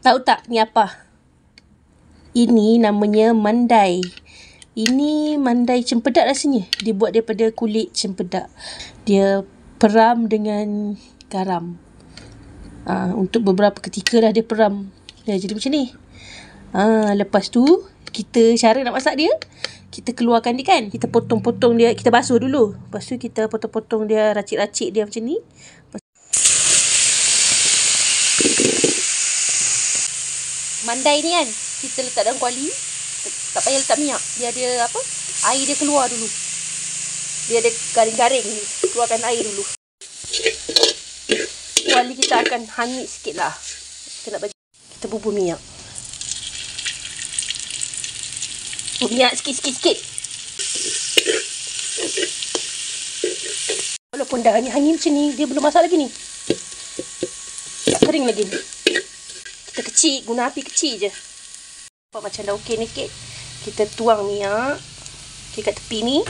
Tahu tak ni apa? Ini namanya mandai. Ini mandai cempedak rasanya. Dia buat daripada kulit cempedak. Dia peram dengan garam. Untuk beberapa ketika dah dia peram. Dia jadi macam ni. Lepas tu, cara nak masak dia, kita keluarkan dia kan. Kita potong-potong dia. Kita basuh dulu. Lepas tu kita potong-potong dia, racik-racik dia macam ni. Mandai ni kan, kita letak dalam kuali. Tak payah letak minyak. Dia ada apa? Air dia keluar dulu. Dia ada garing-garing ni. Keluarkan air dulu. Kuali kita akan hanyut sikit lah. Kita nak bagi. Kita bubur minyak. Bubur minyak sikit-sikit. Walaupun dah hanyut macam ni, dia belum masak lagi ni. Tak kering lagi ni. Kita kecil, guna api kecil je. Nampak macam dah okey ni sikit. Kita tuang minyak. Okay, kat tepi ni.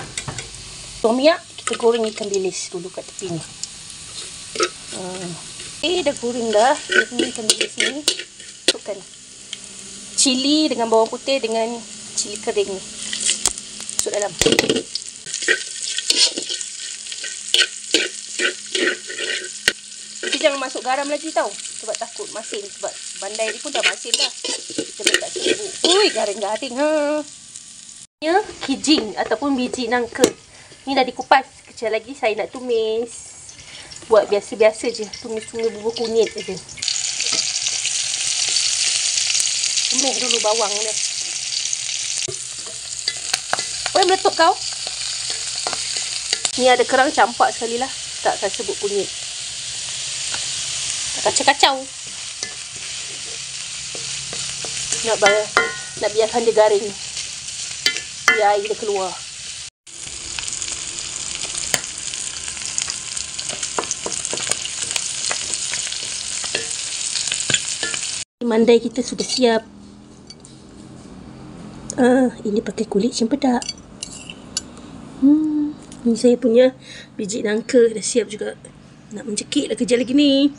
Tuang minyak, kita goreng ikan bilis dulu kat tepi ni. Dah goreng dah. Ikan bilis ni. Masukkan cili dengan bawang putih dengan cili kering ni. Masuk dalam. Kita jangan masuk garam lagi tau. Sebab takut masin. Sebab bandai ni pun dah masin dah. Kita letak serbuk. Ui, garing-garing Ni kijing ataupun biji nangka. Ni dah dikupas. Kecil lagi saya nak tumis. Buat biasa-biasa je. Tumis-tumis bubur kunyit je. Tumis dulu bawang dia. Boleh meletup kau? Ni ada kerang campak sekali lah. Letakkan serbuk kunyit. Kacau-kacau. Nak biarkan dia garing. Biar air dia keluar. Mandai kita sudah siap. Ini pakai kulit cempedak. Ni saya punya biji nangka dah siap juga. Nak mencekik lah kejap lagi ni.